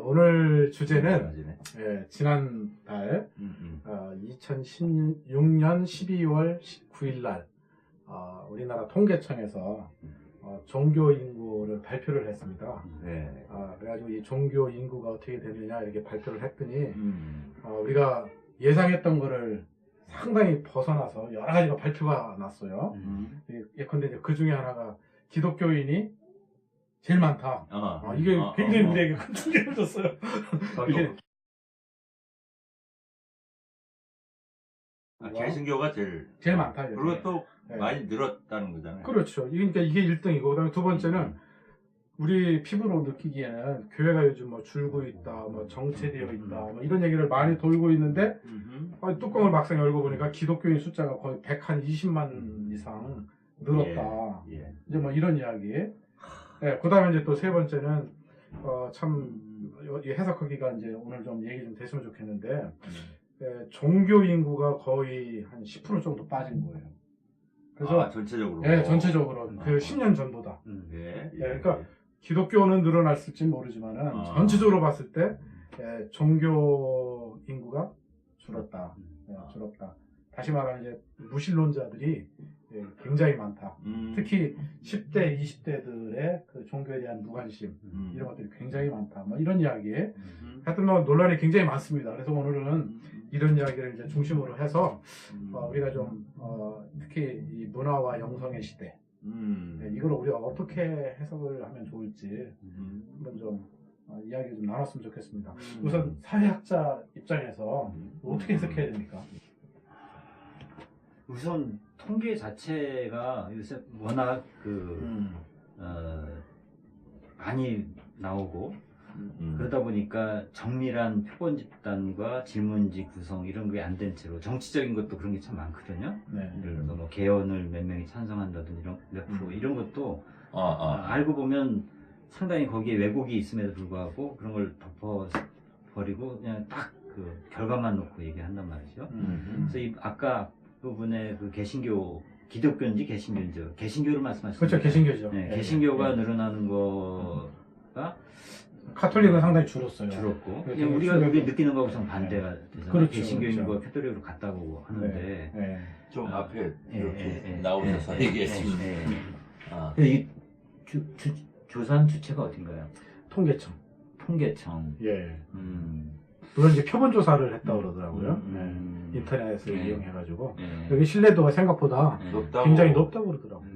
오늘 주제는 지난달 2016년 12월 19일 날 우리나라 통계청에서 종교 인구를 발표를 했습니다. 그래가지고 이 종교 인구가 어떻게 되느냐 이렇게 발표를 했더니 우리가 예상했던 거를 상당히 벗어나서 여러 가지가 발표가 났어요. 예컨대 이제 그 중에 하나가 기독교인이 제일 많다. 이게 굉장히 우리에게 큰 충격을 줬어요. 이게 개신교가 제일 많다. 그리고 또 많이 늘었다는 거잖아요. 그렇죠. 그러니까 이게 1등이고, 그다음에 두 번째는 우리 피부로 느끼기에는 교회가 요즘 뭐 줄고 있다, 뭐 정체되어 있다, 뭐 이런 얘기를 많이 돌고 있는데 뚜껑을 막상 열고 보니까 기독교인 숫자가 거의 120만 이상 늘었다. 이제 뭐 이런 이야기. 그다음에 이제 또 세 번째는 참 해석하기가 이제 오늘 좀 얘기 좀 됐으면 좋겠는데 종교 인구가 거의 한 10% 정도 빠진 거예요. 그래서 전체적으로. 전체적으로 그 10년 전보다. 그러니까 기독교는 늘어났을지 모르지만은 전체적으로 봤을 때 종교 인구가 줄었다. 줄었다. 다시 말하면 이제 무신론자들이 굉장히 많다. 특히 10대, 20대들의 그 종교에 대한 무관심 이런 것들이 굉장히 많다. 뭐 이런 이야기. 하여튼 뭐 논란이 굉장히 많습니다. 그래서 오늘은 이런 이야기를 이제 중심으로 해서 우리가 좀 특히 이 문화와 영성의 시대 이걸 우리가 어떻게 해석을 하면 좋을지 한번 좀 이야기를 좀 나눴으면 좋겠습니다. 우선 사회학자 입장에서 어떻게 해석해야 됩니까? 우선 통계 자체가 요새 워낙 많이 나오고 그러다 보니까 정밀한 표본 집단과 질문지 구성 이런 게 안 된 채로 정치적인 것도 그런 게 참 많거든요. 예를 들어서 뭐 개헌을 몇 명이 찬성한다든지 이런 몇 프로 이런 것도 알고 보면 상당히 거기에 왜곡이 있음에도 불구하고 그런 걸 덮어버리고 그냥 딱 그 결과만 놓고 얘기한단 말이죠. 그래서 이 아까 부분에 그 개신교 기독교인지 개신교인지 개신교를 말씀하시죠? 그렇죠, 개신교죠. 개신교가 늘어나는 거가 카톨릭은 상당히 줄었어요. 줄었고 그냥 우리가 느끼는 거하고 좀 반대가 되잖아요. 그렇죠, 개신교인과 그렇죠. 캐톨릭으로 갔다고 하는데 좀 앞에 이렇게 나오셔서 얘기했습니다. 이 조사한 주체가 어딘가요? 통계청. 통계청. 물론 이제 표본 조사를 했다고 그러더라고요. 인터넷을 이용해가지고 여기 신뢰도가 생각보다 굉장히 높다고 그러더라고요.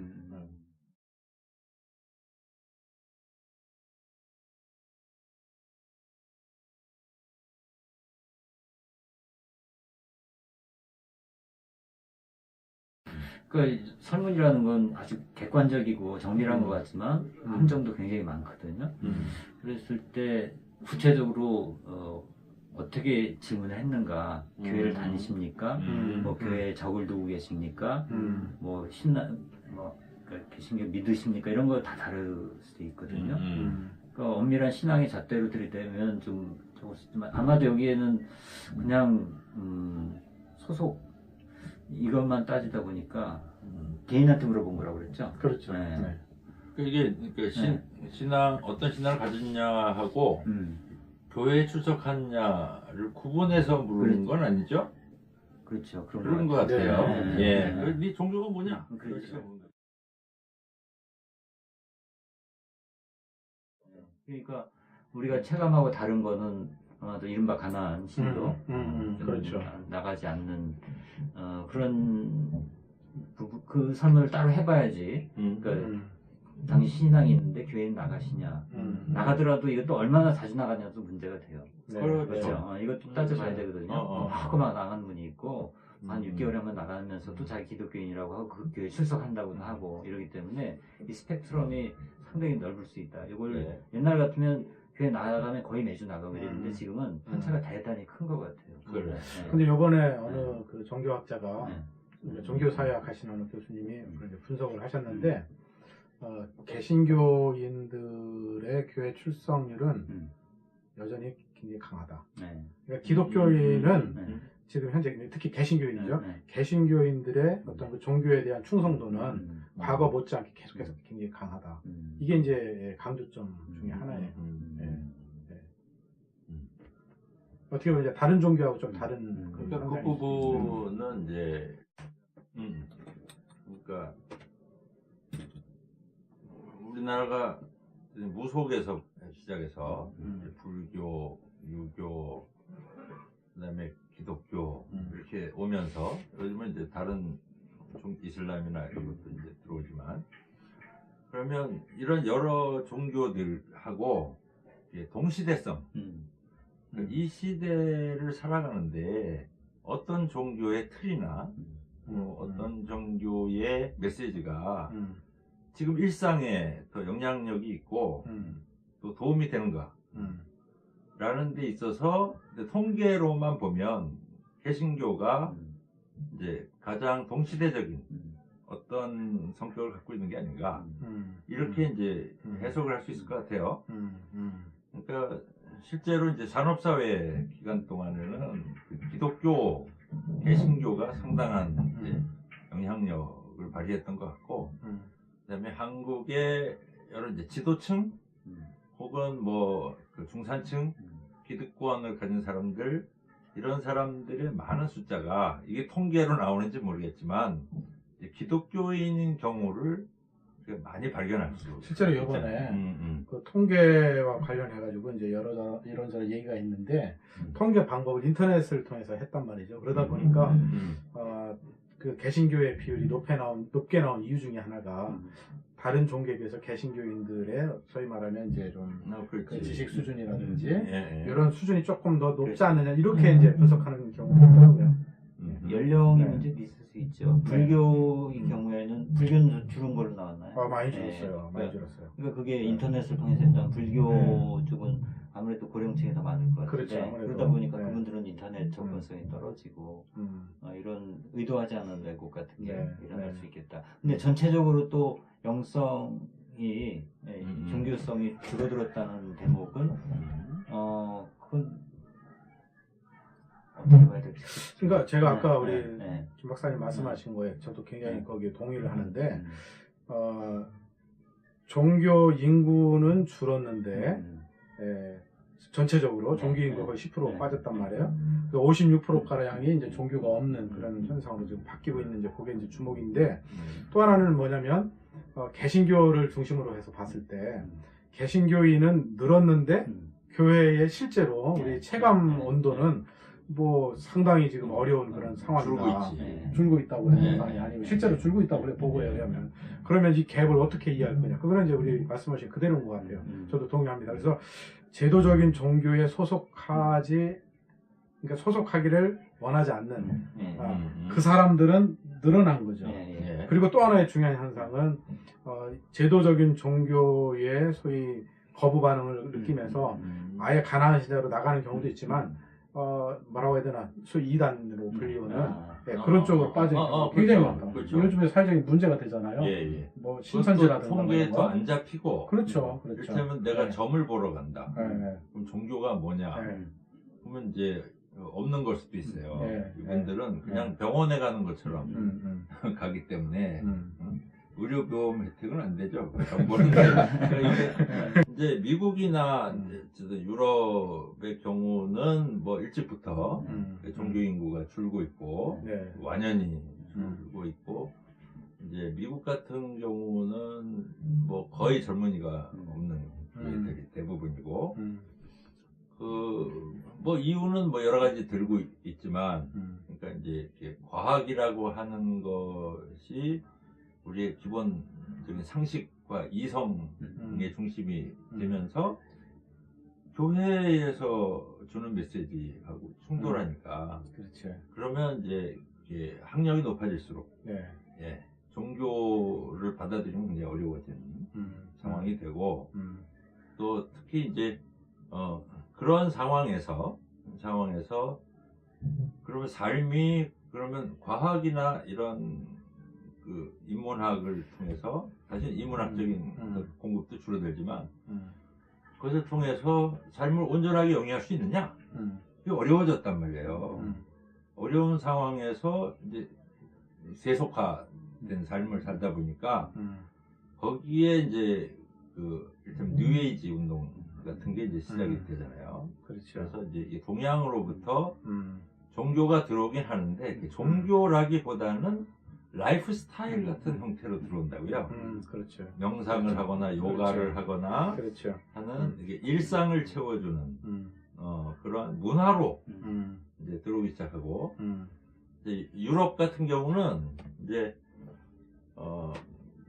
그러니까 설문이라는 건 아주 객관적이고 정밀한 것 같지만 함정도 굉장히 많거든요. 그랬을 때 구체적으로 어떻게 질문을 했는가, 교회를 다니십니까? 뭐 교회에 적을 두고 계십니까? 뭐 그러니까 개신교 믿으십니까? 이런 거 다 다를 수도 있거든요. 그러니까 엄밀한 신앙의 잣대로 들이대면 좀 적었지만 아마도 여기에는 그냥 소속 이것만 따지다 보니까 개인한테 물어본 거라고 그랬죠? 그렇죠. 이게 신앙 어떤 신앙을 가졌냐 하고 교회에 출석하느냐를 구분해서 물은 건 아니죠? 그렇죠. 그런 것 같아요. 네 종교가 뭐냐? 그렇죠. 그러니까 우리가 체감하고 다른 거는 아마도 이른바 가나안 신도 그렇죠. 나가지 않는 그런 그 설문을 따로 해봐야지. 그러니까 당신 신앙이 있는데 교회는 나가시냐? 나가더라도 이것도 얼마나 자주 나가냐도 문제가 돼요. 그렇죠. 이것도 따져봐야 되거든요. 하고만 나가는 분이 있고 한 6개월에 한번 나가면서도 자기 기독교인이라고 하고 그 교회에 출석한다고도 하고 이러기 때문에 이 스펙트럼이 상당히 넓을 수 있다. 이걸 옛날 같으면 교회 나가면 거의 매주 나가고 이랬는데 지금은 편차가 대단히 큰 것 같아요. 근데 요번에 어느 그 종교학자가 종교사회학 하신 어느 교수님이 분석을 하셨는데 개신교인들의 교회 출석률은 여전히 굉장히 강하다. 그러니까 기독교인은 지금 현재 특히 개신교인이죠. 개신교인들의 어떤 그 종교에 대한 충성도는 과거 못지않게 계속해서 굉장히 강하다. 이게 이제 강조점 중에 하나예요. 어떻게 보면 이제 다른 종교하고 좀 다른 그러니까 그 현상이 부분은 이제 그러니까 우리나라가 무속에서 시작해서 이제 불교, 유교, 그다음에 기독교 이렇게 오면서 요즘은 이제 다른 이슬람이나 이런 것도 이제 들어오지만 그러면 이런 여러 종교들하고 동시대성 이 시대를 살아가는데 어떤 종교의 틀이나 어떤 종교의 메시지가 지금 일상에 더 영향력이 있고 또 도움이 되는가 라는 데 있어서 통계로만 보면 개신교가 이제 가장 동시대적인 어떤 성격을 갖고 있는 게 아닌가 이렇게 이제 해석을 할 수 있을 것 같아요. 그러니까 실제로 이제 산업사회 기간 동안에는 기독교, 개신교가 상당한 이제 영향력을 발휘했던 것 같고, 그다음에 한국의 여러 이제 지도층 혹은 뭐 그 중산층 기득권을 가진 사람들 이런 사람들의 많은 숫자가 이게 통계로 나오는지 모르겠지만 기독교인인 경우를 많이 발견할 수 실제로 이번에 그 통계와 관련해가지고 이제 이런저런 얘기가 있는데 통계 방법을 인터넷을 통해서 했단 말이죠. 그러다 보니까 그 개신교의 비율이 높게 나온 이유 중에 하나가 다른 종교에 비해서 개신교인들의 소위 말하면 이제 좀 그 지식 수준이라든지 이런 수준이 조금 더 높지 않느냐 이렇게 이제 분석하는 경우가 있더라고요. 연령이 문제도 있을 수 있죠. 불교의 경우에는 불교는 줄은 걸로 나왔나요? 많이 줄었어요. 많이 줄었어요. 그러니까 그게 인터넷을 통해서 했던 불교 쪽은 아무래도 고령층이 더 많을 것 같은데 그렇죠, 그러다 보니까 그분들은 인터넷 접근성이 떨어지고 이런 의도하지 않은 왜곡 같은 게 일어날 수 있겠다. 근데 전체적으로 또 영성이 종교성이 줄어들었다는 대목은 그건 어떻게 봐야 될지. 그러니까 제가 아까 우리 김 박사님 말씀하신 거에 저도 굉장히 거기에 동의를 하는데 종교 인구는 줄었는데 전체적으로 종교 인구가 거의 10% 빠졌단 말이에요. 56%가량이 이제 종교가 없는 그런 현상으로 지금 바뀌고 있는 이제 그게 이제 주목인데 또 하나는 뭐냐면 개신교를 중심으로 해서 봤을 때 개신교인은 늘었는데 교회에 실제로 우리 체감 온도는 뭐 상당히 지금 어려운 그런 상황이다. 줄고 있다고 하는 상황이 아니고 실제로 줄고 있다고 그래 보고에 의하면. 그러면 이 갭을 어떻게 이해할 거냐. 그거는 이제 우리 말씀하신 그대로인 것 같아요. 저도 동의합니다. 그래서 제도적인 종교에 그러니까 소속하기를 원하지 않는 그 사람들은 늘어난 거죠. 그리고 또 하나의 중요한 현상은 제도적인 종교의 소위 거부 반응을 느끼면서 아예 가난한 시대로 나가는 경우도 있지만 뭐라고 해야 되나 소위 이단으로 불리우는 그런 쪽으로 빠지는 경우가 굉장히 많다. 그렇죠. 요즘에 사회적인 문제가 되잖아요. 뭐 신천지라든가 통계에 더 안 잡히고 그렇죠. 그렇다면 내가 점을 보러 간다. 그럼 종교가 뭐냐? 그러면 이제 없는 걸 수도 있어요. 이분들은 그냥 병원에 가는 것처럼 가기 때문에 의료보험 혜택은 안 되죠. 정보는 그러니까 이제 미국이나 유럽의 경우는 뭐 일찍부터 종교 인구가 줄고 있고 완연히 줄고 있고 이제 미국 같은 경우는 뭐 거의 젊은이가 없는 교회들이 대부분이고 뭐 이유는 뭐 여러 가지 들고 있지만 그러니까 이제 이렇게 과학이라고 하는 것이 우리의 기본적인 상식과 이성의 중심이 되면서 교회에서 주는 메시지하고 충돌하니까 그러면 이제 학력이 높아질수록 종교를 받아들이면 굉장히 어려워지는 상황이 되고 또 특히 이제 그런 상황에서 그러면 삶이 그러면 과학이나 이런 그 인문학을 통해서 사실 인문학적인 공급도 줄어들지만 그것을 통해서 삶을 온전하게 영위할 수 있느냐? 그게 어려워졌단 말이에요. 어려운 상황에서 이제 세속화된 삶을 살다 보니까 거기에 이제 그 일단 뉴에이지 운동 같은 게 이제 시작이 되잖아요. 그렇죠. 그래서 이제 이 동양으로부터 종교가 들어오긴 하는데 종교라기보다는 라이프 스타일 같은 형태로 들어온다고요. 그렇죠. 명상을 그렇죠. 하거나 요가를 그렇죠. 하거나 그렇죠. 하는 이게 일상을 채워주는 그런 문화로 이제 들어오기 시작하고 이제 유럽 같은 경우는 이제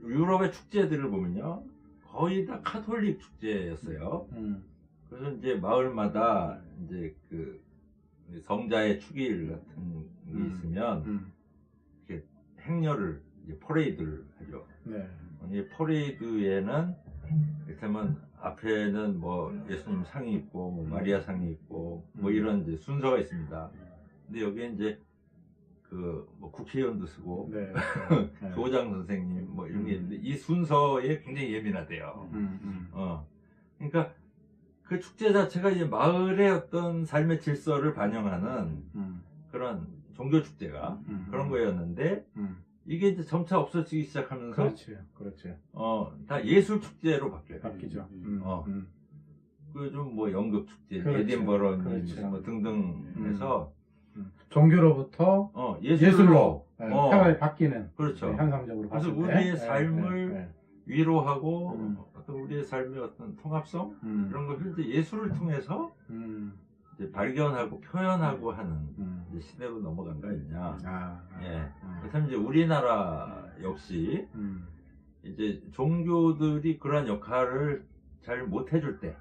유럽의 축제들을 보면요 거의 다 카톨릭 축제였어요. 그래서 이제 마을마다 이제 그 성자의 축일 같은 게 있으면 이렇게 행렬을 이제 퍼레이드를 하죠. 네. 이 퍼레이드에는 이를테면 앞에는 뭐 예수님 상이 있고 뭐 마리아 상이 있고 뭐 이런 이제 순서가 있습니다. 근데 여기에 이제 그 뭐 국회의원도 쓰고 네. 교장 선생님 뭐 이런 게 있는데 이 순서에 굉장히 예민하대요. 그러니까 그 축제 자체가 이제 마을의 어떤 삶의 질서를 반영하는 그런 종교 축제가 그런 거였는데 이게 이제 점차 없어지기 시작하면서 그렇죠. 다 예술 축제로 바뀌어요. 바뀌죠. 그 좀 뭐 연극 축제, 그렇죠. 에딘버러 그렇죠. 뭐 등등 해서 종교로부터 예술로 생활이 바뀌는 그렇죠. 현상적으로 그래서 봤을 때 우리의 삶을 위로하고 어떤 우리의 삶의 어떤 통합성 이런 것을 이제 예술을 통해서 이제 발견하고 표현하고 하는 이제 시대로 넘어간 거 아니냐. 예. 그렇다면 이제 우리나라 역시 이제 종교들이 그러한 역할을 잘 못해줄 때,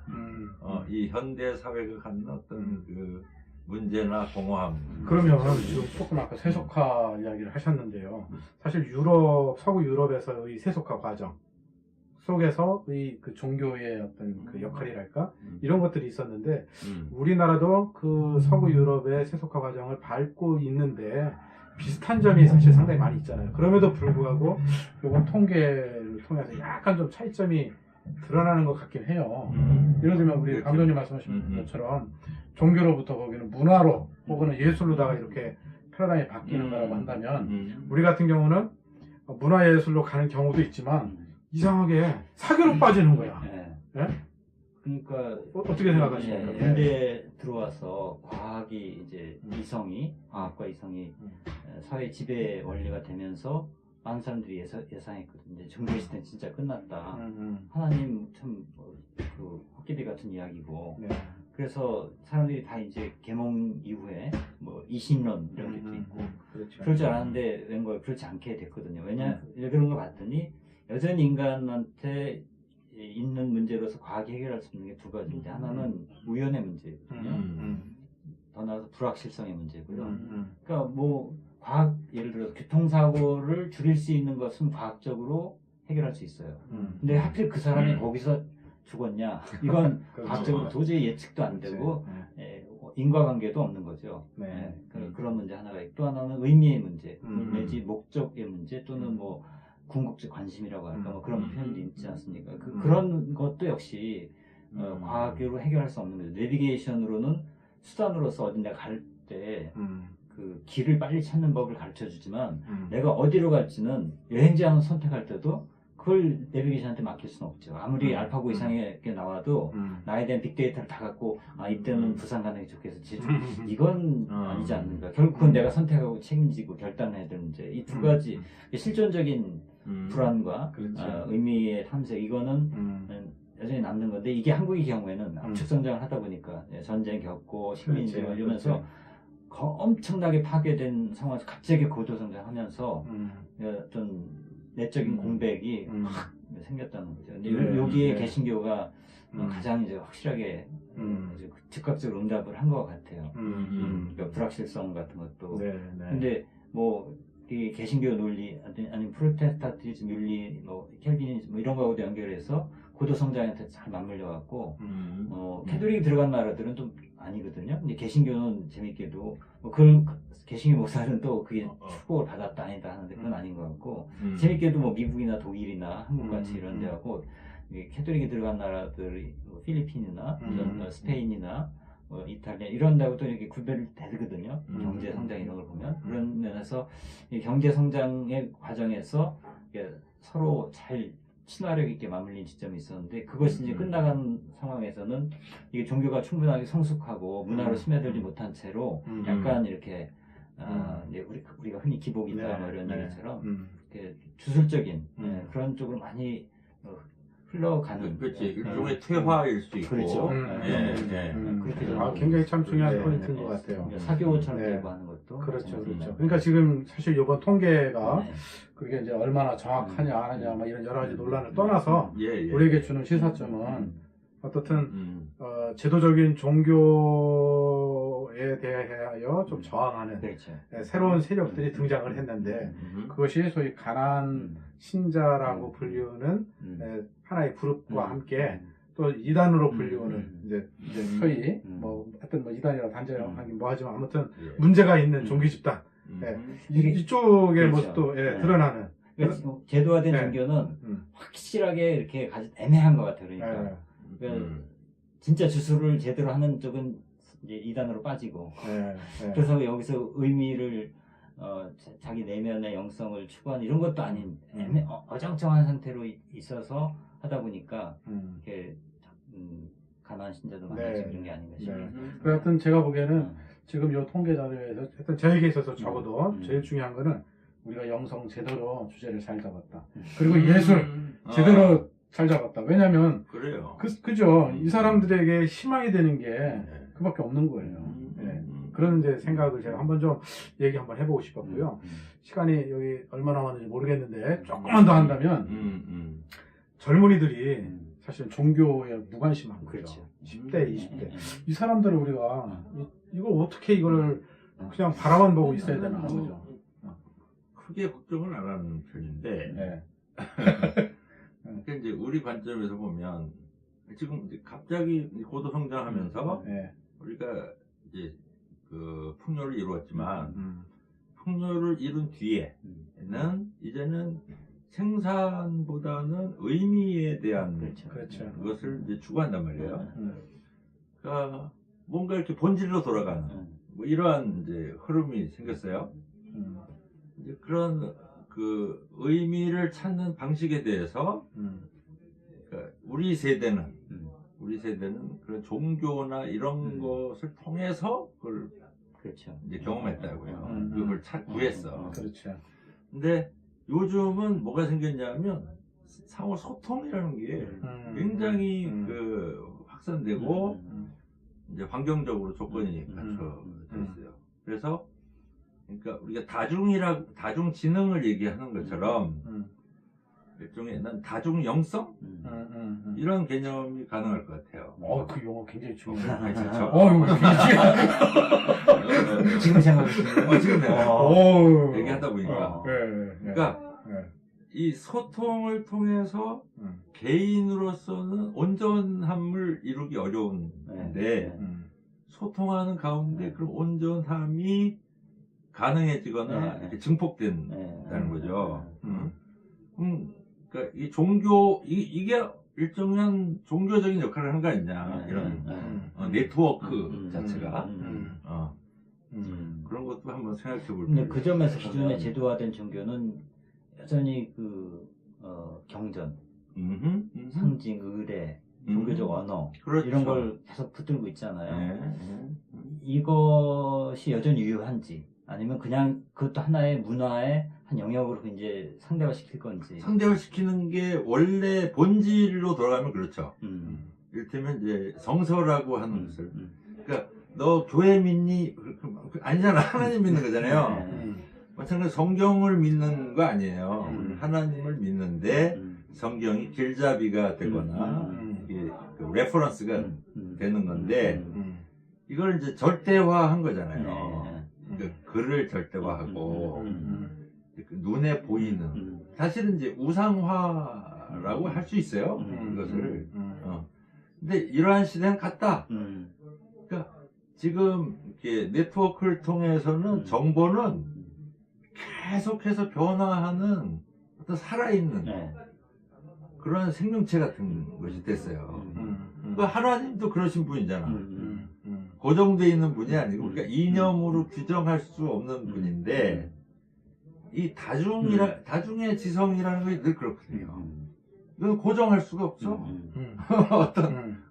이 현대 사회가 갖는 어떤 그 문제나 공허함. 그러면 지금 조금 아까 세속화 이야기를 하셨는데요. 사실 서구 유럽에서의 세속화 과정 속에서의 그 종교의 어떤 그 역할이랄까 이런 것들이 있었는데 우리나라도 그 서구 유럽의 세속화 과정을 밟고 있는데 비슷한 점이 사실 상당히 많이 있잖아요. 그럼에도 불구하고 이번 통계를 통해서 약간 좀 차이점이 드러나는 것 같긴 해요. 예를 들면 우리 그렇죠. 감독님 말씀하신 것처럼 종교로부터 거기는 문화로 혹은 예술로다가 이렇게 패러다임이 바뀌는 거라고 한다면 우리 같은 경우는 문화예술로 가는 경우도 있지만 이상하게 사교로 빠지는 거야. 예? 그러니까 어떻게 생각하십니까? 현대에 들어와서 과학이 이제 과학과 이성이 사회 지배 원리가 되면서 많은 사람들이 예상했거든요. 이제 종교 시대는 진짜 끝났다. 하나님 참 그 헛기대 같은 이야기고. 그래서 사람들이 다 이제 계몽 이후에 뭐 이신론 이런 게도 있고 그럴 줄 알았는데 웬걸 그렇지 않게 됐거든요. 왜 그런 거 봤더니 여전히 인간한테 있는 문제로서 과학이 해결할 수 있는 게 두 가지인데 하나는 우연의 문제거든요. 더 나아가서 불확실성의 문제고요. 그러니까 뭐 예를 들어서 교통사고를 줄일 수 있는 것은 과학적으로 해결할 수 있어요. 근데 하필 그 사람이 거기서 죽었냐? 이건 과학적으로 도저히 예측도 안 되고 인과관계도 없는 거죠. 그런 문제 하나가 있고 또 하나는 의미의 문제, 내지 목적의 문제 또는 뭐 궁극적 관심이라고 할까 뭐 그런 표현도 있지 않습니까? 그런 것도 역시 과학으로 해결할 수 없는 거죠. 내비게이션으로는 수단으로서 어딘가 갈 때 그 길을 빨리 찾는 법을 가르쳐 주지만 내가 어디로 갈지는 여행지를 선택할 때도 그걸 내비게이션한테 맡길 수는 없죠. 아무리 알파고 이상의 게 나와도 나에 대한 빅데이터를 다 갖고 이때는 부산 가는 게 좋겠어. 이건 아니지 않는가. 결국 그건 내가 선택하고 책임지고 결단해야 될 문제. 이 두 가지 실존적인 불안과 의미의 탐색 이거는 여전히 남는 건데 이게 한국의 경우에는 압축 성장을 하다 보니까 전쟁 겪고 식민지 걸리면서 엄청나게 파괴된 상황에서 갑자기 고도 성장하면서 어떤 내적인 공백이 확 생겼다는 거죠. 근데 여기에 개신교가 가장 이제 확실하게 이제 즉각적으로 응답을 한 것 같아요. 그러니까 불확실성 같은 것도. 근데 뭐 이 개신교 논리 아니면 프로테스탄티즘 윤리, 뭐 켈빈이즘 뭐 이런 거하고도 연결해서 고도 성장한테 잘 맞물려 갖고 캐톨릭이 들어간 나라들은 좀 아니거든요. 근데 개신교는 재밌게도 개신교 목사는 또 그게 축복을 받았다 아니다 하는데 그건 아닌 것 같고 재밌게도 뭐 미국이나 독일이나 한국 같이 이런 데하고 캐톨릭이 들어간 나라들이 뭐 필리핀이나 스페인이나 뭐 이탈리아 이런 데하고도 이렇게 구별이 되거든요. 경제 성장 이런 걸 보면 그런 면에서 이 경제 성장의 과정에서 서로 잘 친화력 있게 맞물린 지점이 있었는데 그것이 이제 끝나간 상황에서는 이게 종교가 충분하게 성숙하고 문화로 스며들지 못한 채로 약간 이렇게 이제 우리가 흔히 기복이다 뭐 이런 얘기처럼 이렇게 주술적인 그런 쪽으로 많이 흘러가는 그렇지 일종의 퇴화일 수 있고 그렇죠. 그렇게 굉장히 참 중요한 포인트인 것 같아요. 사교처럼 되고 하는 것도 그렇죠, 그렇죠. 그러니까 지금 사실 이번 통계가 그게 이제 얼마나 정확하냐 안 하냐 뭐 이런 여러 가지 논란을 떠나서 우리에게 주는 시사점은 어떻든 제도적인 종교에 대하여 좀 저항하는 새로운 세력들이 등장을 했는데 그것이 소위 가난 신자라고 불리우는 하나의 그룹과 함께 또 이단으로 불리우는 이제 소위 뭐 하여튼 뭐 이단이라고 단정하긴 뭐 하지만 아무튼 문제가 있는 종교 집단 이쪽의 모습도 드러나는 그러니까 제도화된 종교는 확실하게 이렇게 애매한 것 같아요. 그러니까 진짜 주술을 제대로 하는 쪽은 이제 이단으로 빠지고 그래서 여기서 의미를 자기 내면의 영성을 추구하는 이런 것도 아닌 어정쩡한 상태로 있어서 하다 보니까 이렇게 가난한 신자도 많아지고 이런 게 아닌가 싶어요. 하여튼 제가 보기에는 지금 이 통계 자료에서 하여튼 저에게 있어서 적어도 제일 중요한 거는 우리가 영성 제대로 주제를 잘 잡았다. 그리고 예술 제대로 잘 잡았다. 왜냐면 그래요. 그죠. 이 사람들에게 희망이 되는 게 그밖에 없는 거예요. 그런 이제 생각을 제가 한번 좀 얘기 한번 해보고 싶었고요. 시간이 여기 얼마 남았는지 모르겠는데 조금만 더 한다면 젊은이들이 사실 종교에 무관심한 거죠. 10대, 20대. 이 사람들을 우리가 이걸 어떻게 이걸 그냥 바라만 보고 있어야 되나 그죠. 크게 걱정을 안 하는 편인데 그러니까 이제 우리 관점에서 보면 지금 이제 갑자기 고도 성장하면서 우리가 이제 그 풍요를 이루었지만 풍요를 이룬 뒤에는 이제는 생산보다는 의미에 대한 것을 이제 추구한단 말이에요. 그러니까 뭔가 이렇게 본질로 돌아가는 뭐 이러한 이제 흐름이 생겼어요. 이제 그런 그 의미를 찾는 방식에 대해서 그러니까 우리 세대는 그런 종교나 이런 것을 통해서 그걸 이제 경험했다고요. 그걸 구했어. 근데 요즘은 뭐가 생겼냐면 상호 소통이라는 게 굉장히 그 확산되고 이제 환경적으로 조건이 갖춰져 있어요. 그래서 그러니까 우리가 다중지능을 얘기하는 것처럼 일종의 난 다중영성 이런 개념이 가능할 것 같아요. 그 용어 굉장히 중요해요. 그렇죠. 지금 생각했어요. 지금 얘기하다 보니까 그러니까 이 소통을 통해서 개인으로서는 온전함을 이루기 어려운데 소통하는 가운데 그런 온전함이 가능해지거나 이렇게 증폭된다는 거죠. 그러니까 이 종교 이게 일정한 종교적인 역할을 하는 거 아니냐 이런 네트워크 자체가 그런 것도 한번 생각해 볼 근데 그 점에서 기존의 제도화된 종교는 여전히 그 경전, 상징, 의례, 종교적 언어 이런 걸 계속 붙들고 있잖아요. 이것이 여전히 유효한지 아니면 그냥 그것도 하나의 문화의 한 영역으로 이제 상대화시킬 건지. 상대화시키는 게 원래 본질로 돌아가면 그렇죠. 이를테면 이제 성서라고 하는 것을 그러니까 너 교회 믿니? 아니잖아. 하나님 믿는 거잖아요. 마찬가지로 성경을 믿는 거 아니에요. 하나님을 믿는데 성경이 길잡이가 되거나 이게 그 레퍼런스가 되는 건데 이걸 이제 절대화한 거잖아요. 그러니까 글을 절대화하고 눈에 보이는 사실은 이제 우상화라고 할 수 있어요. 이것을. 근데 이러한 시대는 갔다. 그러니까 지금 이렇게 네트워크를 통해서는 정보는 계속해서 변화하는 어떤 살아있는 그런 생명체 같은 것이 됐어요. 그러니까 하나님도 그러신 분이잖아. 고정되어 있는 분이 아니고 우리가 이념으로 규정할 수 없는 분인데 이 다중의 지성이라는 것이 늘 그렇거든요. 이건 고정할 수가 없어. 어떤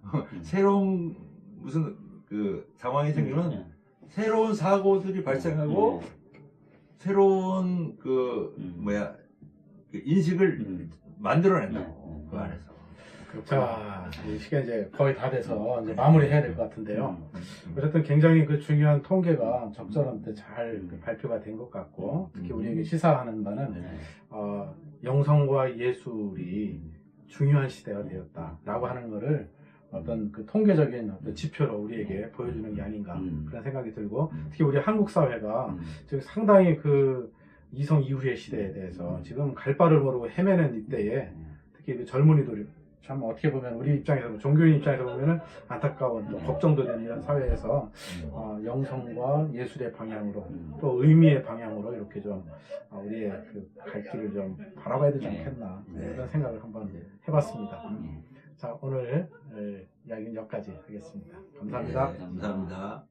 새로운 무슨 그 상황이 생기면 새로운 사고들이 발생하고 새로운 그 뭐야 그 인식을 만들어낸다고 그 안에서. 자, 이 시간 이제 거의 다 돼서 이제 마무리해야 될 것 같은데요. 어쨌든 굉장히 그 중요한 통계가 적절한 때 잘 발표가 된 것 같고, 특히 우리에게 시사하는 바는 영성과 예술이 중요한 시대가 되었다라고 하는 거를 어떤 그 통계적인 어떤 지표로 우리에게 보여주는 게 아닌가 그런 생각이 들고, 특히 우리 한국 사회가 지금 상당히 그 이성 이후의 시대에 대해서 지금 갈 바를 모르고 헤매는 이때에 특히 그 젊은이들이 참 어떻게 보면 우리 입장에서 종교인 입장에서 보면은 안타까운 또 걱정도 되는 이런 사회에서 영성과 예술의 방향으로 또 의미의 방향으로 이렇게 좀 우리의 그 갈 길을 좀 바라봐야 되지 않겠나 이런 생각을 한번 해봤습니다. 자, 오늘 이야기는 여기까지 하겠습니다. 감사합니다. 네, 감사합니다.